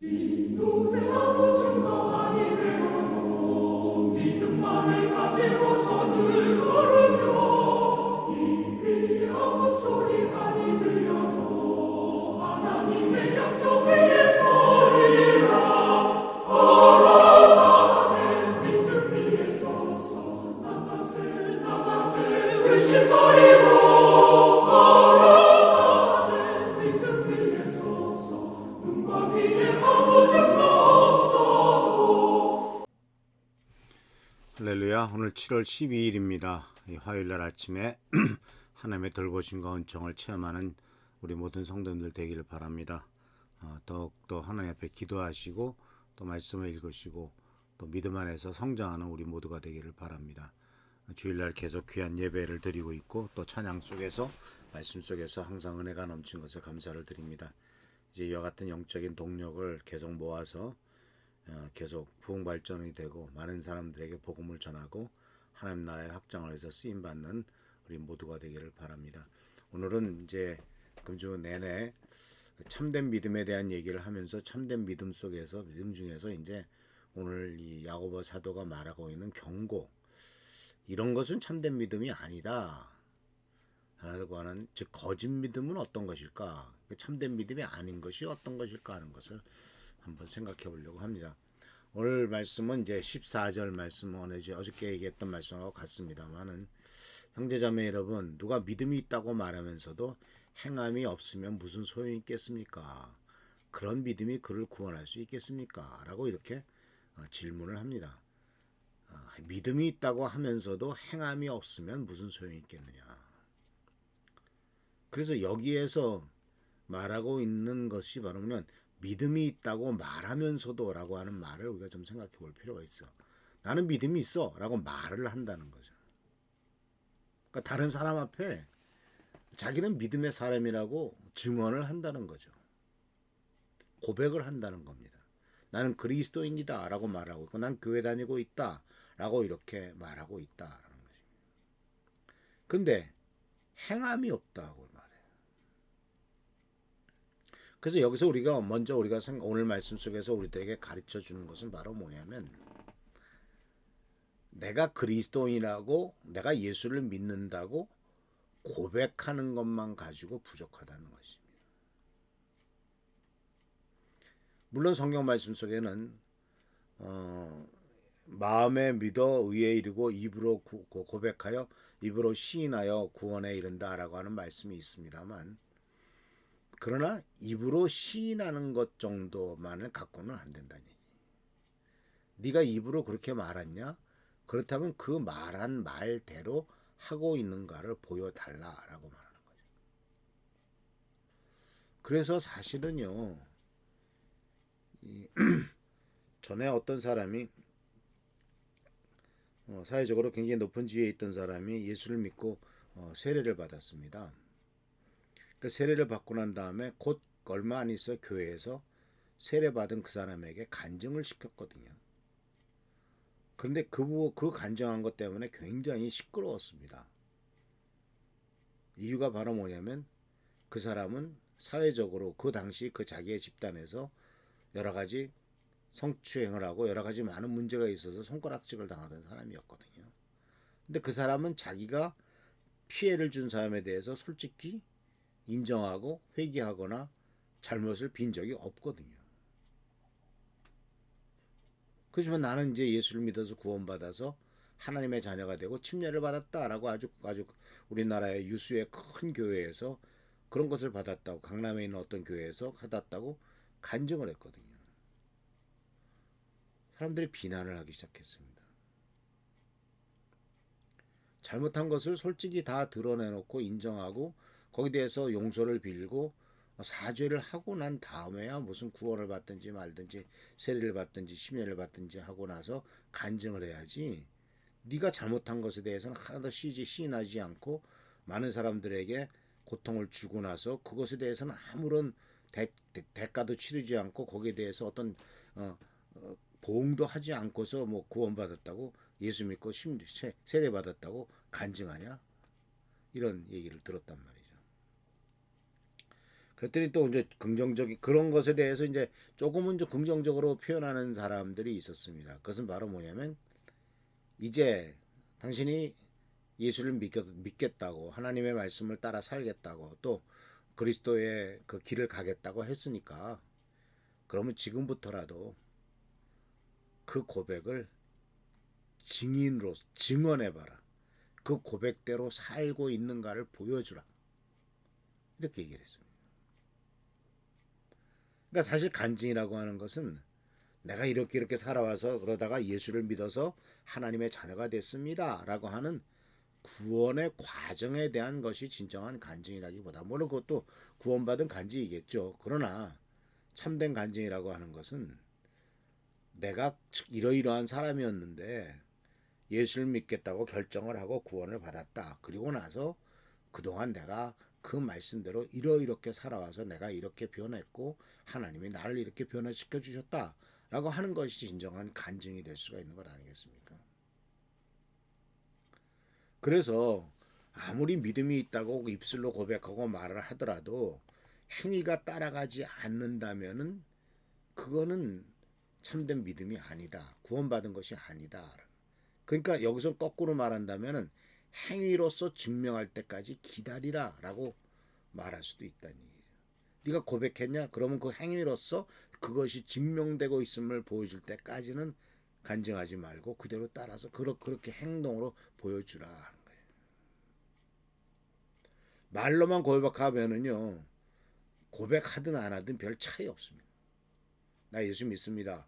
인도의 아무 증거 아니 되어도 믿음만을 가지고서 늘 걸으며 이 귀에 아무 소리 아니 들려도 하나님의 약속 위에 서리라. 걸어가세 믿음 위에 서서 나가세 나가세 의심 버리고 걸어가세 믿음 위에 서서 눈과 귀에 아무 증거 없어도. 할렐루야. 오늘 7월 12일입니다. 화요일날 아침에 하나님의 돌보심과 은총을 체험하는 우리 모든 성도님들 되기를 바랍니다. 더욱더 하나님 앞에 기도하시고 또 말씀을 읽으시고 또 믿음 안에서 성장하는 우리 모두가 되기를 바랍니다. 주일날 계속 귀한 예배를 드리고 있고 또 찬양 속에서 말씀 속에서 항상 은혜가 넘친 것을 감사를 드립니다. 이제 이와 같은 영적인 동력을 계속 모아서 계속 부흥 발전이 되고 많은 사람들에게 복음을 전하고 하나님 나라의 확장을 위해서 쓰임 받는 우리 모두가 되기를 바랍니다. 오늘은 이제 금주 내내 참된 믿음에 대한 얘기를 하면서 참된 믿음 속에서 믿음 중에서 이제 오늘 이 야고보 사도가 말하고 있는 경고, 이런 것은 참된 믿음이 아니다 라고 하는, 즉 거짓 믿음은 어떤 것일까, 참된 믿음이 아닌 것이 어떤 것일까 하는 것을 한번 생각해 보려고 합니다. 오늘 말씀은 이제 14절 말씀, 어저께 얘기했던 말씀하고 같습니다만은, 형제자매 여러분, 누가 믿음이 있다고 말하면서도 행함이 없으면 무슨 소용이 있겠습니까? 그런 믿음이 그를 구원할 수 있겠습니까? 라고 이렇게 질문을 합니다. 믿음이 있다고 하면서도 행함이 없으면 무슨 소용이 있겠느냐. 그래서 여기에서 말하고 있는 것이 바로 뭐냐면, 믿음이 있다고 말하면서도 라고 하는 말을 우리가 좀 생각해 볼 필요가 있어. 나는 믿음이 있어 라고 말을 한다는 거죠. 그러니까 다른 사람 앞에 자기는 믿음의 사람이라고 증언을 한다는 거죠. 고백을 한다는 겁니다. 나는 그리스도인이다 라고 말하고 있고, 난 교회 다니고 있다 라고 이렇게 말하고 있다라는 거죠. 근데 행함이 없다고 말해요. 그래서 여기서 우리가 오늘 말씀 속에서 우리들에게 가르쳐 주는 것은 바로 뭐냐면, 내가 그리스도인이라고, 내가 예수를 믿는다고 고백하는 것만 가지고 부족하다는 것입니다. 물론 성경 말씀 속에는 마음에 믿어 의에 이르고 입으로 고백하여 입으로 시인하여 구원에 이른다라고 하는 말씀이 있습니다만, 그러나 입으로 시인하는 것 정도만을 갖고는 안 된다는 얘기. 네가 입으로 그렇게 말했냐? 그렇다면 그 말한 말대로 하고 있는가를 보여달라라고 말하는 거죠. 그래서 사실은요, 전에 어떤 사람이 사회적으로 굉장히 높은 지위에 있던 사람이 예수를 믿고 세례를 받았습니다. 그 세례를 받고 난 다음에 곧 얼마 안 있어 교회에서 세례 받은 그 사람에게 간증을 시켰거든요. 그런데 그 간증한 것 때문에 굉장히 시끄러웠습니다. 이유가 바로 뭐냐면, 그 사람은 사회적으로 그 당시 그 자기의 집단에서 여러 가지 성추행을 하고 여러 가지 많은 문제가 있어서 손가락질을 당하던 사람이었거든요. 근데 그 사람은 자기가 피해를 준 사람에 대해서 솔직히 인정하고 회개하거나 잘못을 빈 적이 없거든요. 그렇지만 나는 이제 예수를 믿어서 구원받아서 하나님의 자녀가 되고 침례를 받았다라고 아주 우리나라의 유수의 큰 교회에서 그런 것을 받았다고, 강남에 있는 어떤 교회에서 받았다고 간증을 했거든요. 사람들이 비난을 하기 시작했습니다. 잘못한 것을 솔직히 다 드러내놓고 인정하고 거기에 대해서 용서를 빌고 사죄를 하고 난 다음에야 무슨 구원을 받든지 말든지 세례를 받든지 심려를 받든지 하고 나서 간증을 해야지, 네가 잘못한 것에 대해서는 하나도 시인하지 않고 많은 사람들에게 고통을 주고 나서 그것에 대해서는 아무런 대가도 치르지 않고 거기에 대해서 어떤 보응도 하지 않고서 뭐 구원받았다고, 예수 믿고 세례 받았다고 간증하냐? 이런 얘기를 들었단 말이죠. 그랬더니 또 이제 긍정적인 그런 것에 대해서 이제 조금은 좀 긍정적으로 표현하는 사람들이 있었습니다. 그것은 바로 뭐냐면 이제 당신이 예수를 믿겠다고 하나님의 말씀을 따라 살겠다고 또 그리스도의 그 길을 가겠다고 했으니까 그러면 지금부터라도 그 고백을 증인으로 증언해봐라. 그 고백대로 살고 있는가를 보여주라. 이렇게 얘기를 했습니다. 그러니까 사실 간증이라고 하는 것은 내가 이렇게 살아와서 그러다가 예수를 믿어서 하나님의 자녀가 됐습니다. 라고 하는 구원의 과정에 대한 것이 진정한 간증이라기보다 물론 그것도 구원받은 간증이겠죠. 그러나 참된 간증이라고 하는 것은 내가 이러이러한 사람이었는데 예수를 믿겠다고 결정을 하고 구원을 받았다. 그리고 나서 그동안 내가 그 말씀대로 이렇게 살아와서 내가 이렇게 변했고 하나님이 나를 이렇게 변화시켜 주셨다. 라고 하는 것이 진정한 간증이 될 수가 있는 것 아니겠습니까? 그래서 아무리 믿음이 있다고 입술로 고백하고 말을 하더라도 행위가 따라가지 않는다면은 그거는 참된 믿음이 아니다. 구원받은 것이 아니다. 그러니까 여기서 거꾸로 말한다면은 행위로서 증명할 때까지 기다리라라고 말할 수도 있다는 얘기죠. 네가 고백했냐? 그러면 그 행위로서 그것이 증명되고 있음을 보여줄 때까지는 간증하지 말고 그대로 따라서 그렇게 행동으로 보여주라 하는 거예요. 말로만 고백하면은요 고백하든 안 하든 별 차이 없습니다. 나 예수 믿습니다.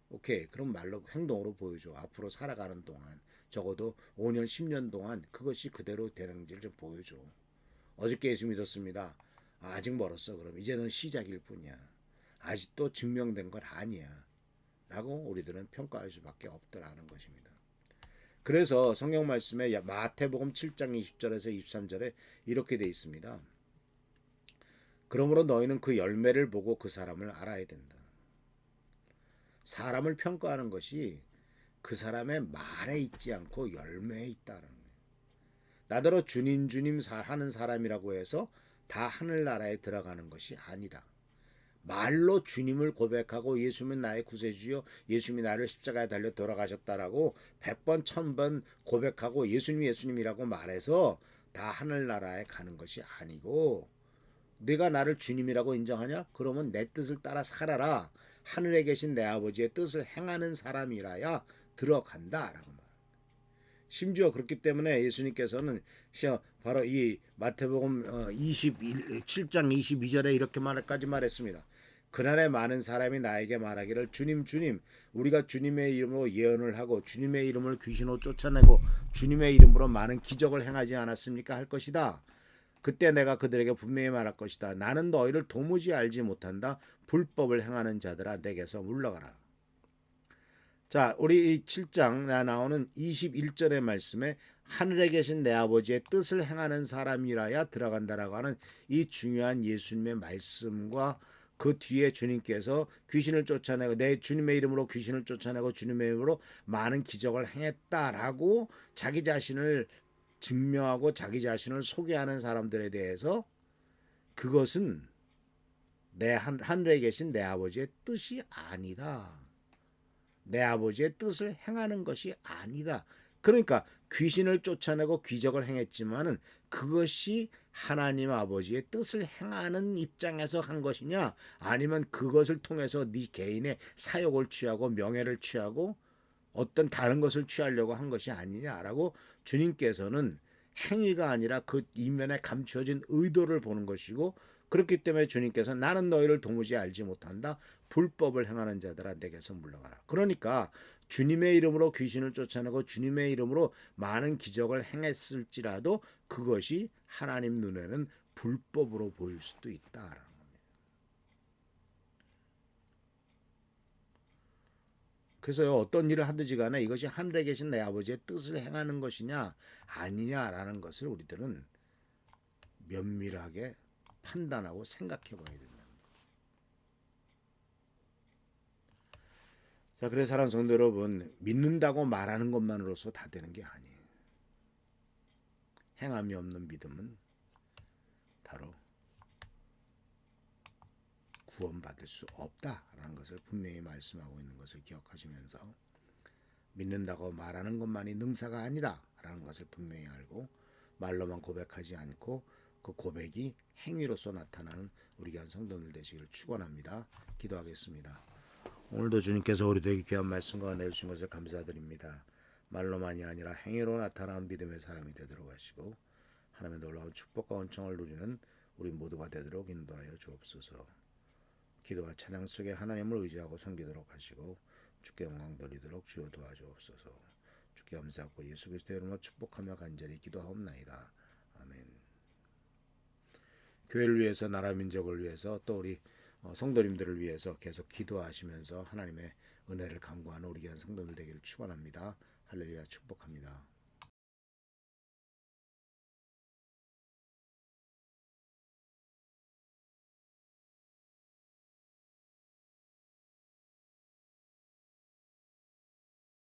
오케이. 그럼 말로 행동으로 보여줘. 앞으로 살아가는 동안 적어도 5년 10년 동안 그것이 그대로 되는지를 좀 보여줘. 어저께 예수 믿었습니다. 아직 멀었어. 그럼 이제는 시작일 뿐이야. 아직도 증명된 것 아니야. 라고 우리들은 평가할 수밖에 없더라는 것입니다. 그래서 성경 말씀에 마태복음 7장 20절에서 23절에 이렇게 돼 있습니다. 그러므로 너희는 그 열매를 보고 그 사람을 알아야 된다. 사람을 평가하는 것이 그 사람의 말에 있지 않고 열매에 있다는 거예요. 나더러 주님 주님 하는 사람이라고 해서 다 하늘나라에 들어가는 것이 아니다. 말로 주님을 고백하고 예수님은 나의 구세주요 예수님이 나를 십자가에 달려 돌아가셨다라고 100번 1000번 고백하고 예수님이라고 말해서 다 하늘나라에 가는 것이 아니고 네가 나를 주님이라고 인정하냐? 그러면 내 뜻을 따라 살아라. 하늘에 계신 내 아버지의 뜻을 행하는 사람이라야 들어간다라고 말합니다. 심지어 그렇기 때문에 예수님께서는 바로 이 마태복음 7장 22절에 이렇게 말까지 말했습니다. 그날에 많은 사람이 나에게 말하기를 주님 주님 우리가 주님의 이름으로 예언을 하고 주님의 이름을 귀신으로 쫓아내고 주님의 이름으로 많은 기적을 행하지 않았습니까? 할 것이다. 그때 내가 그들에게 분명히 말할 것이다. 나는 너희를 도무지 알지 못한다. 불법을 행하는 자들아 내게서 물러가라. 자, 우리 이 7장 나오는 21절의 말씀에 하늘에 계신 내 아버지의 뜻을 행하는 사람이라야 들어간다라고 하는 이 중요한 예수님의 말씀과 그 뒤에 주님께서 귀신을 쫓아내고 내 주님의 이름으로 귀신을 쫓아내고 주님의 이름으로 많은 기적을 행했다라고 자기 자신을 증명하고 자기 자신을 소개하는 사람들에 대해서 그것은 내 하늘에 계신 내 아버지의 뜻이 아니다. 내 아버지의 뜻을 행하는 것이 아니다. 그러니까 귀신을 쫓아내고 기적을 행했지만은 그것이 하나님 아버지의 뜻을 행하는 입장에서 한 것이냐 아니면 그것을 통해서 네 개인의 사욕을 취하고 명예를 취하고 어떤 다른 것을 취하려고 한 것이 아니냐라고 주님께서는 행위가 아니라 그 이면에 감추어진 의도를 보는 것이고 그렇기 때문에 주님께서 나는 너희를 도무지 알지 못한다. 불법을 행하는 자들아 내게서 물러가라. 그러니까 주님의 이름으로 귀신을 쫓아내고 주님의 이름으로 많은 기적을 행했을지라도 그것이 하나님 눈에는 불법으로 보일 수도 있다라는 겁니다. 그래서 어떤 일을 하든지 간에 이것이 하늘에 계신 내 아버지의 뜻을 행하는 것이냐 아니냐라는 것을 우리들은 면밀하게 판단하고 생각해 봐야 된다. 자, 그래서 사랑하는 성도 여러분, 믿는다고 말하는 것만으로서 다 되는 게 아니에요. 행함이 없는 믿음은 바로 구원받을 수 없다라는 것을 분명히 말씀하고 있는 것을 기억하시면서 믿는다고 말하는 것만이 능사가 아니다라는 것을 분명히 알고 말로만 고백하지 않고 그 고백이 행위로서 나타나는 우리 귀한 성도들 되시기를 축원합니다. 기도하겠습니다. 오늘도 주님께서 우리들에게 귀한 말씀과 은혜를 주신 것을 감사드립니다. 말로만이 아니라 행위로 나타나는 믿음의 사람이 되도록 하시고 하나님의 놀라운 축복과 은총을 누리는 우리 모두가 되도록 인도하여 주옵소서. 기도와 찬양 속에 하나님을 의지하고 섬기도록 하시고 주께 영광 돌리도록 주여 도와주옵소서. 주께 감사하고 예수 그리스도의 이름으로 축복하며 간절히 기도하옵나이다. 아멘. 교회를 위해서 나라 민족을 위해서 또 우리 성도님들을 위해서 계속 기도하시면서 하나님의 은혜를 간구하는 우리 귀한 성도들 되기를 축원합니다. 할렐루야 축복합니다.